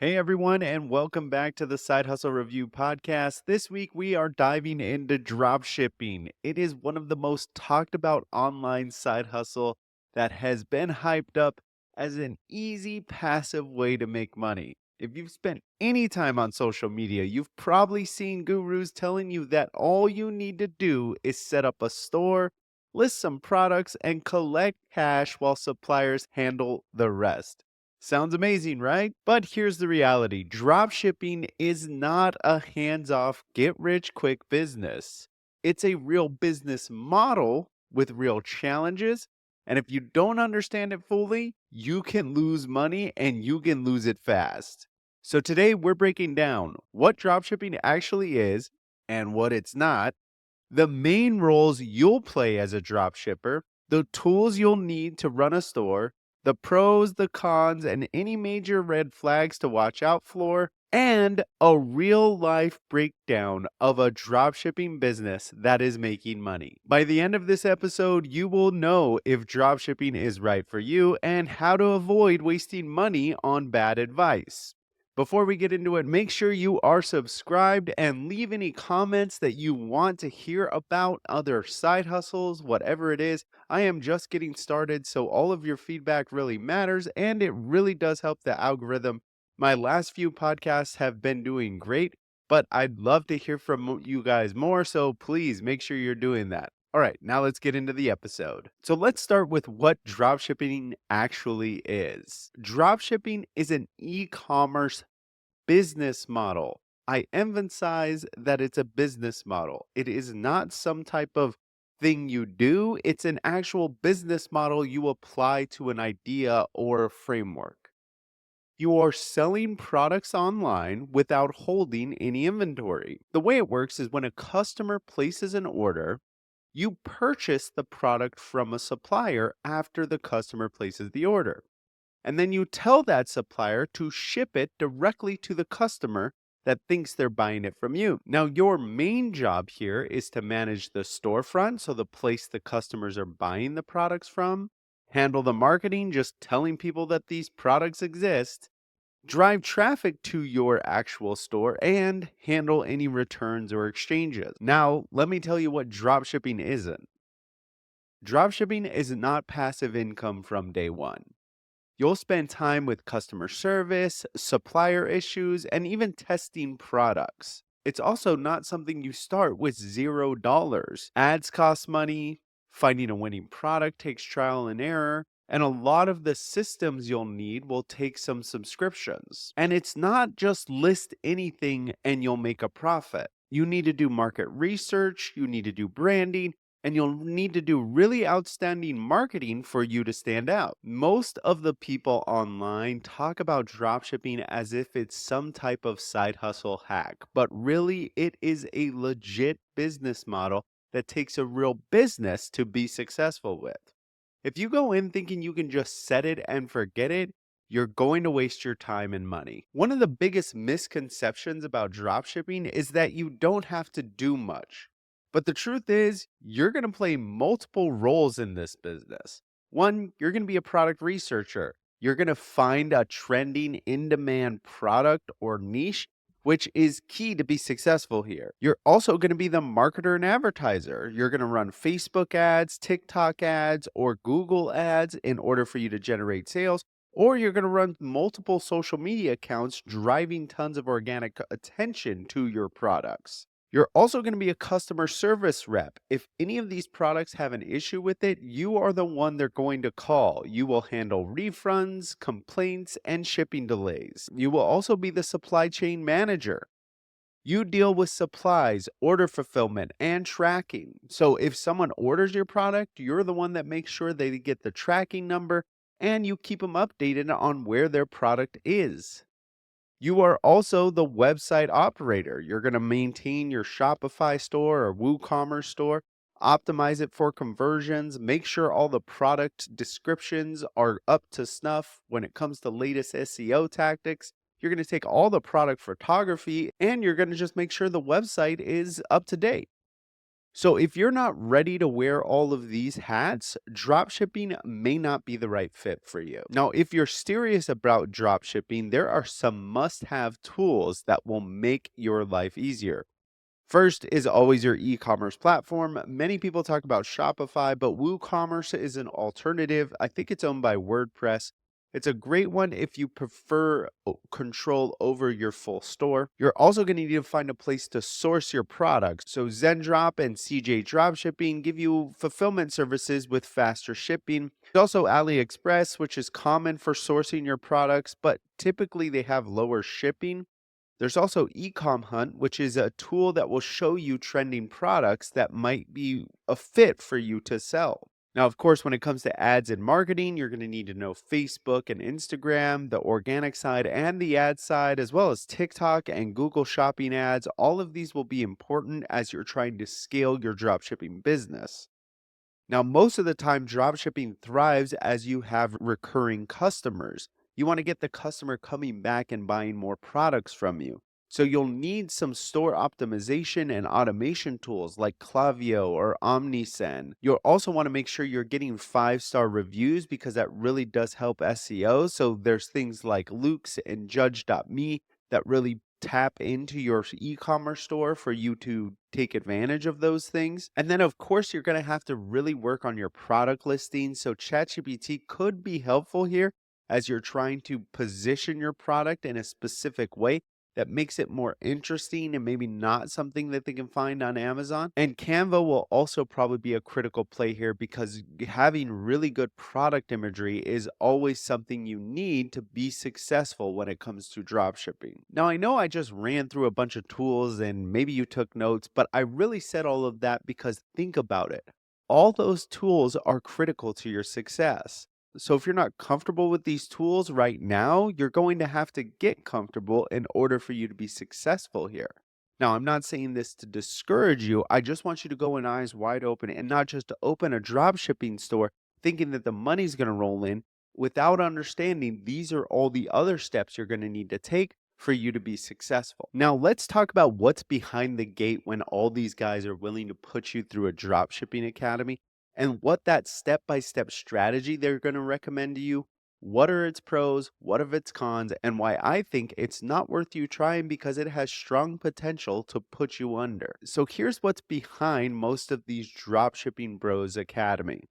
Hey everyone, and welcome back to the Side Hustle Review podcast. This week we are diving into dropshipping. It is one of the most talked about online side hustle that has been hyped up as an easy passive way to make money. If you've spent any time on social media, you've probably seen gurus telling you that all you need to do is set up a store, list some products, and collect cash while suppliers handle the rest. Sounds amazing, right? But here's the reality. Dropshipping is not a hands-off, get-rich-quick business. It's a real business model with real challenges. And if you don't understand it fully, you can lose money and you can lose it fast. So today we're breaking down what dropshipping actually is and what it's not, the main roles you'll play as a dropshipper, the tools you'll need to run a store, the pros, the cons, and any major red flags to watch out for, and a real life breakdown of a dropshipping business that is making money. By the end of this episode, you will know if dropshipping is right for you and how to avoid wasting money on bad advice. Before we get into it, make sure you are subscribed and leave any comments that you want to hear about other side hustles, whatever it is. I am just getting started, so all of your feedback really matters and it really does help the algorithm. My last few podcasts have been doing great, but I'd love to hear from you guys more, so please make sure you're doing that. All right, now let's get into the episode. So let's start with what dropshipping actually is. Dropshipping is an e-commerce business model. I emphasize that it's a business model. It is not some type of thing you do, it's an actual business model you apply to an idea or a framework. You are selling products online without holding any inventory. The way it works is when a customer places an order, you purchase the product from a supplier after the customer places the order. And then you tell that supplier to ship it directly to the customer that thinks they're buying it from you. Now, your main job here is to manage the storefront, so the place the customers are buying the products from, handle the marketing, just telling people that these products exist, drive traffic to your actual store, and handle any returns or exchanges. Now, let me tell you what dropshipping isn't. Dropshipping is not passive income from day one. You'll spend time with customer service, supplier issues, and even testing products. It's also not something you start with $0. Ads cost money, finding a winning product takes trial and error, and a lot of the systems you'll need will take some subscriptions. And it's not just list anything and you'll make a profit. You need to do market research, you need to do branding, and you'll need to do really outstanding marketing for you to stand out. Most of the people online talk about dropshipping as if it's some type of side hustle hack, but really it is a legit business model that takes a real business to be successful with. If you go in thinking you can just set it and forget it, you're going to waste your time and money. One of the biggest misconceptions about dropshipping is that you don't have to do much. But the truth is, you're going to play multiple roles in this business. One, you're going to be a product researcher. You're going to find a trending, in demand product or niche, which is key to be successful here. You're also going to be the marketer and advertiser. You're going to run Facebook ads, TikTok ads, or Google ads in order for you to generate sales. Or you're going to run multiple social media accounts, driving tons of organic attention to your products. You're also going to be a customer service rep. If any of these products have an issue with it, you are the one they're going to call. You will handle refunds, complaints, and shipping delays. You will also be the supply chain manager. You deal with supplies, order fulfillment, and tracking. So if someone orders your product, you're the one that makes sure they get the tracking number and you keep them updated on where their product is. You are also the website operator. You're going to maintain your Shopify store or WooCommerce store, optimize it for conversions, make sure all the product descriptions are up to snuff when it comes to latest SEO tactics. You're going to take all the product photography and you're going to just make sure the website is up to date. So, if you're not ready to wear all of these hats, dropshipping may not be the right fit for you. Now, if you're serious about dropshipping, there are some must have tools that will make your life easier. First is always your e-commerce platform. Many people talk about Shopify, but WooCommerce is an alternative. I think it's owned by WordPress. It's a great one if you prefer control over your full store. You're also going to need to find a place to source your products. So Zendrop and CJ Dropshipping give you fulfillment services with faster shipping. There's also AliExpress, which is common for sourcing your products, but typically they have lower shipping. There's also Ecom Hunt, which is a tool that will show you trending products that might be a fit for you to sell. Now, of course, when it comes to ads and marketing, you're going to need to know Facebook and Instagram, the organic side and the ad side, as well as TikTok and Google Shopping ads. All of these will be important as you're trying to scale your dropshipping business. Now, most of the time, dropshipping thrives as you have recurring customers. You want to get the customer coming back and buying more products from you. So you'll need some store optimization and automation tools like Klaviyo or Omnisend. You'll also want to make sure you're getting 5-star reviews because that really does help SEO. So there's things like Luke's and Judge.me that really tap into your e-commerce store for you to take advantage of those things. And then of course you're going to have to really work on your product listing. So ChatGPT could be helpful here as you're trying to position your product in a specific way that makes it more interesting and maybe not something that they can find on Amazon. And Canva will also probably be a critical play here because having really good product imagery is always something you need to be successful when it comes to drop shipping. Now, I know I just ran through a bunch of tools and maybe you took notes, but I really said all of that because think about it. All those tools are critical to your success. So if you're not comfortable with these tools right now, you're going to have to get comfortable in order for you to be successful here. Now, I'm not saying this to discourage you. I just want you to go in eyes wide open and not just to open a drop shipping store thinking that the money's going to roll in without understanding these are all the other steps you're going to need to take for you to be successful. Now, let's talk about what's behind the gate when all these guys are willing to put you through a drop shipping academy and what that step-by-step strategy they're going to recommend to you. What are its pros? What are its cons? And why I think it's not worth you trying because it has strong potential to put you under. So here's what's behind most of these Dropshipping Bros Academy.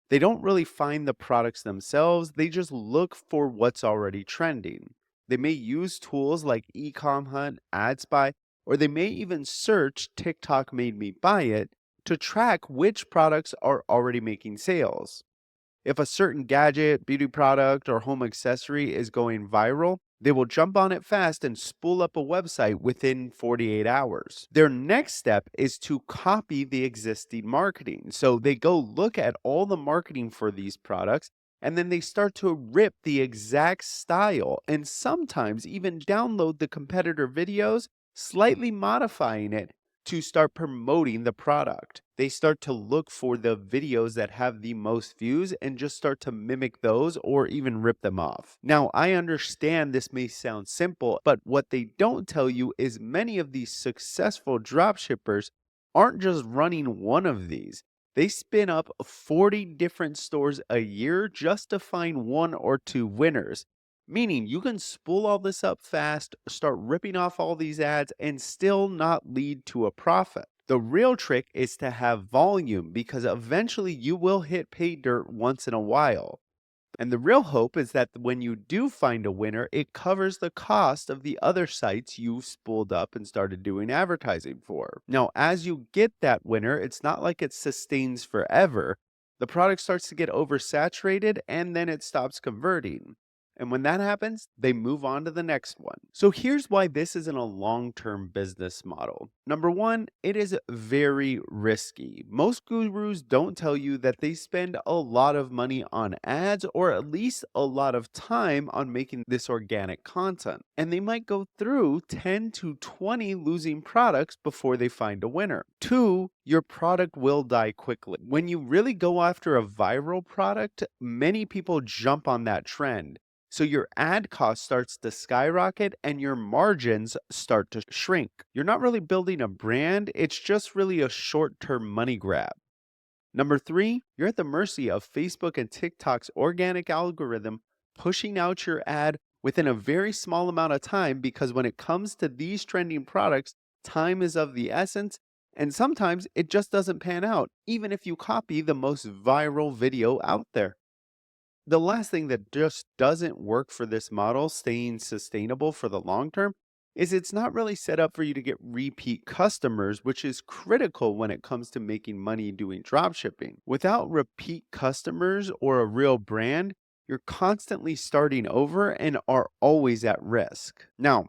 They don't really find the products themselves, they just look for what's already trending. They may use tools like Ecom Hunt, AdSpy, or they may even search TikTok made me buy it to track which products are already making sales. If a certain gadget, beauty product, or home accessory is going viral, they will jump on it fast and spool up a website within 48 hours. Their next step is to copy the existing marketing. So they go look at all the marketing for these products and then they start to rip the exact style and sometimes even download the competitor videos, slightly modifying it to start promoting the product. They start to look for the videos that have the most views and just start to mimic those or even rip them off. Now, I understand this may sound simple, but what they don't tell you is many of these successful dropshippers aren't just running one of these. They spin up 40 different stores a year just to find one or two winners. Meaning you can spool all this up fast, start ripping off all these ads, and still not lead to a profit. The real trick is to have volume because eventually you will hit pay dirt once in a while. And the real hope is that when you do find a winner, it covers the cost of the other sites you've spooled up and started doing advertising for. Now, as you get that winner, it's not like it sustains forever. The product starts to get oversaturated and then it stops converting. And when that happens, they move on to the next one. So here's why this isn't a long-term business model. Number one, it is very risky. Most gurus don't tell you that they spend a lot of money on ads or at least a lot of time on making this organic content. And they might go through 10 to 20 losing products before they find a winner. Two, your product will die quickly. When you really go after a viral product, many people jump on that trend. So your ad cost starts to skyrocket and your margins start to shrink. You're not really building a brand, it's just really a short term money grab. Number three, you're at the mercy of Facebook and TikTok's organic algorithm pushing out your ad within a very small amount of time because when it comes to these trending products, time is of the essence. And sometimes it just doesn't pan out, even if you copy the most viral video out there. The last thing that just doesn't work for this model, staying sustainable for the long term, is it's not really set up for you to get repeat customers, which is critical when it comes to making money doing drop shipping. Without repeat customers or a real brand, you're constantly starting over and are always at risk. Now,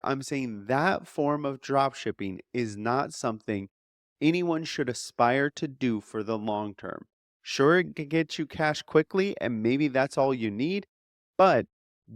I'm saying that form of drop shipping is not something anyone should aspire to do for the long term. Sure, it can get you cash quickly, and maybe that's all you need, but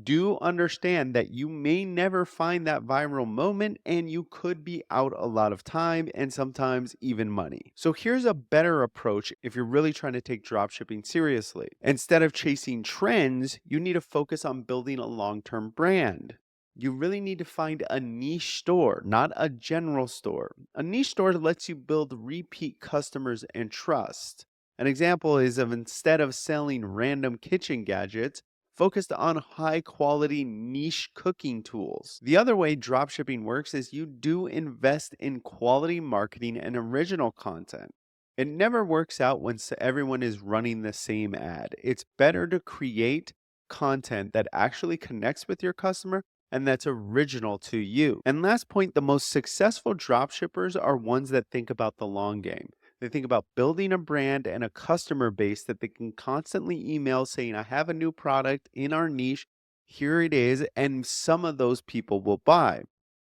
do understand that you may never find that viral moment and you could be out a lot of time and sometimes even money. So here's a better approach if you're really trying to take dropshipping seriously. Instead of chasing trends, you need to focus on building a long-term brand. You really need to find a niche store, not a general store. A niche store lets you build repeat customers and trust. An example is of instead of selling random kitchen gadgets, focused on high quality niche cooking tools. The other way dropshipping works is you do invest in quality marketing and original content. It never works out when everyone is running the same ad. It's better to create content that actually connects with your customer and that's original to you. And last point, the most successful dropshippers are ones that think about the long game. They think about building a brand and a customer base that they can constantly email saying, I have a new product in our niche. Here it is. And some of those people will buy.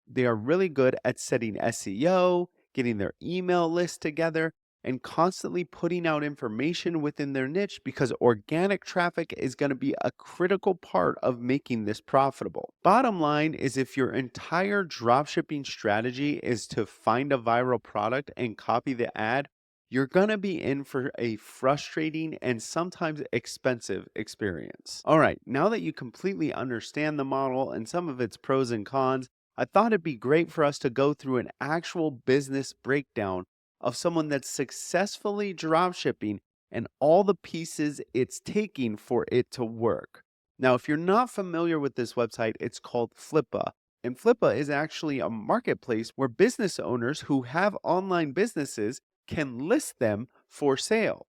They are really good at setting SEO, getting their email list together, and constantly putting out information within their niche because organic traffic is going to be a critical part of making this profitable. Bottom line is if your entire dropshipping strategy is to find a viral product and copy the ad, you're going to be in for a frustrating and sometimes expensive experience. All right, now that you completely understand the model and some of its pros and cons, I thought it'd be great for us to go through an actual business breakdown of someone that's successfully dropshipping and all the pieces it's taking for it to work. Now, if you're not familiar with this website, it's called Flippa. And Flippa is actually a marketplace where business owners who have online businesses can list them for sale.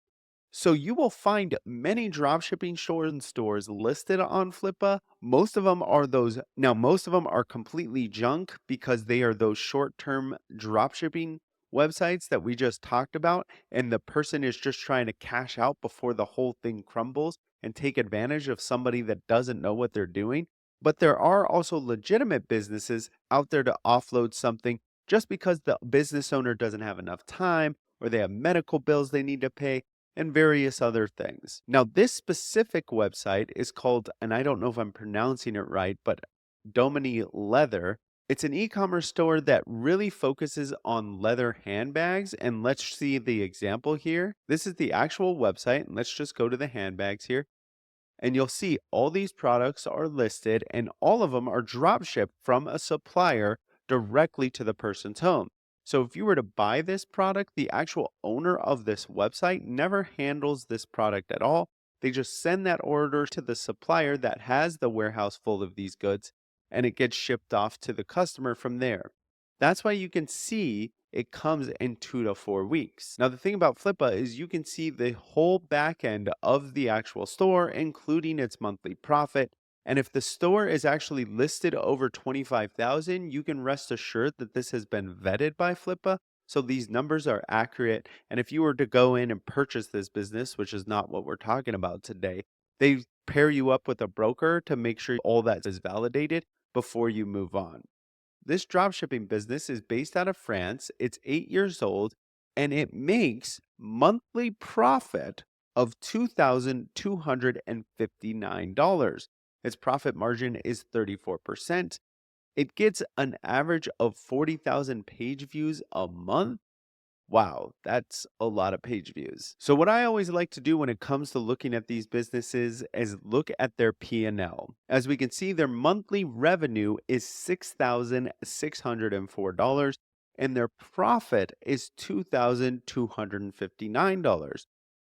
So you will find many dropshipping stores listed on Flippa. Most of them are most of them are completely junk because they are those short-term dropshipping websites that we just talked about. And the person is just trying to cash out before the whole thing crumbles and take advantage of somebody that doesn't know what they're doing. But there are also legitimate businesses out there to offload something just because the business owner doesn't have enough time or they have medical bills they need to pay and various other things. Now, this specific website is called, and I don't know if I'm pronouncing it right, but Domini Leather. It's an e-commerce store that really focuses on leather handbags. And let's see the example here. This is the actual website. And let's just go to the handbags here. And you'll see all these products are listed and all of them are drop shipped from a supplier directly to the person's home. So if you were to buy this product, the actual owner of this website never handles this product at all. They just send that order to the supplier that has the warehouse full of these goods and it gets shipped off to the customer from there. That's why you can see it comes in 2 to 4 weeks. Now, the thing about Flippa is you can see the whole back end of the actual store, including its monthly profit. And if the store is actually listed over 25,000, you can rest assured that this has been vetted by Flippa. So these numbers are accurate. And if you were to go in and purchase this business, which is not what we're talking about today, they pair you up with a broker to make sure all that is validated before you move on. This dropshipping business is based out of France. It's 8 years old and it makes monthly profit of $2,259. Its profit margin is 34%. It gets an average of 40,000 page views a month. Wow, that's a lot of page views. So what I always like to do when it comes to looking at these businesses is look at their P&L. As we can see, their monthly revenue is $6,604 and their profit is $2,259.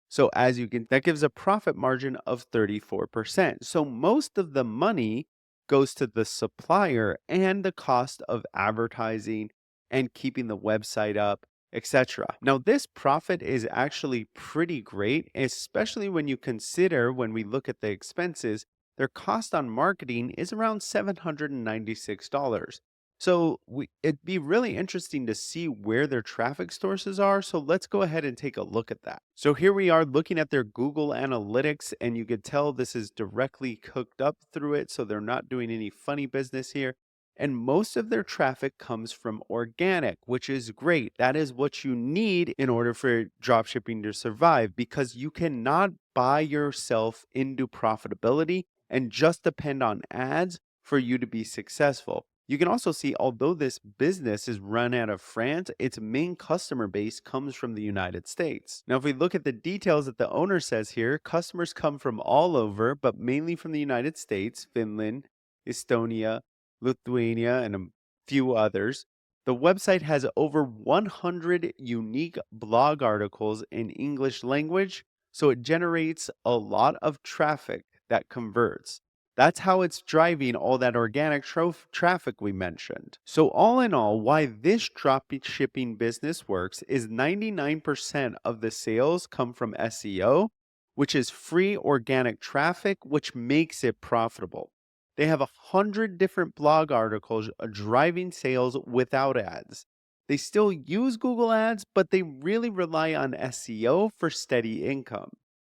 So as you can, that gives a profit margin of 34%. So most of the money goes to the supplier and the cost of advertising and keeping the website up, etc. Now, this profit is actually pretty great, especially when you consider when we look at the expenses, their cost on marketing is around $796. So it'd be really interesting to see where their traffic sources are. So let's go ahead and take a look at that. So here we are looking at their Google Analytics, and you could tell this is directly cooked up through it. So they're not doing any funny business here. And most of their traffic comes from organic, which is great. That is what you need in order for dropshipping to survive because you cannot buy yourself into profitability and just depend on ads for you to be successful. You can also see, although this business is run out of France, its main customer base comes from the United States. Now, if we look at the details that the owner says here, customers come from all over, but mainly from the United States, Finland, Estonia, Lithuania, and a few others. The website has over 100 unique blog articles in English language, so it generates a lot of traffic that converts. That's how it's driving all that organic traffic we mentioned. So all in all, why this drop shipping business works is 99% of the sales come from SEO, which is free organic traffic, which makes it profitable. They have 100 different blog articles driving sales without ads. They still use Google Ads, but they really rely on SEO for steady income.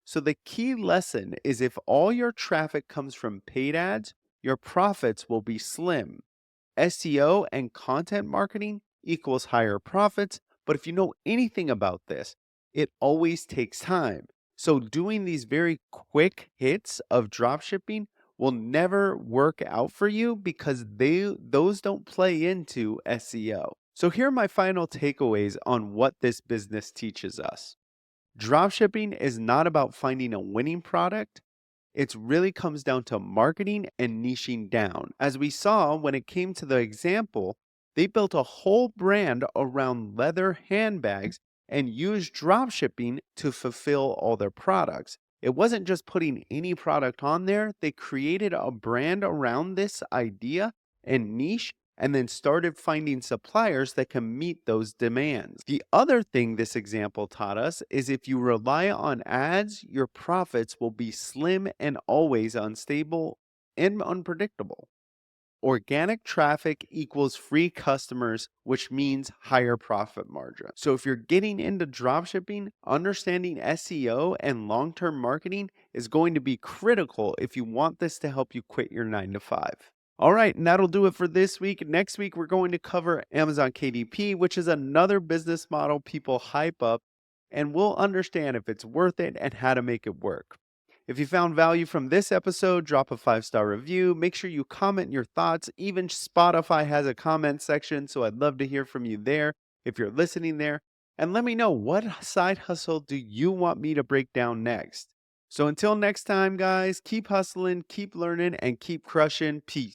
So the key lesson is if all your traffic comes from paid ads, your profits will be slim. SEO and content marketing equals higher profits, but if you know anything about this, it always takes time. So doing these very quick hits of dropshipping will never work out for you because those don't play into SEO. So here are my final takeaways on what this business teaches us. Dropshipping is not about finding a winning product. It really comes down to marketing and niching down. As we saw when it came to the example, they built a whole brand around leather handbags and used dropshipping to fulfill all their products. It wasn't just putting any product on there, they created a brand around this idea and niche and then started finding suppliers that can meet those demands. The other thing this example taught us is if you rely on ads, your profits will be slim and always unstable and unpredictable. Organic traffic equals free customers, which means higher profit margin. So if you're getting into dropshipping, understanding SEO and long-term marketing is going to be critical if you want this to help you quit your 9 to 5. All right, and that'll do it for this week. Next week, we're going to cover Amazon KDP, which is another business model people hype up, and we'll understand if it's worth it and how to make it work. If you found value from this episode, drop a 5-star review. Make sure you comment your thoughts. Even Spotify has a comment section, so I'd love to hear from you there if you're listening there. And let me know, what side hustle do you want me to break down next? So until next time, guys, keep hustling, keep learning, and keep crushing. Peace.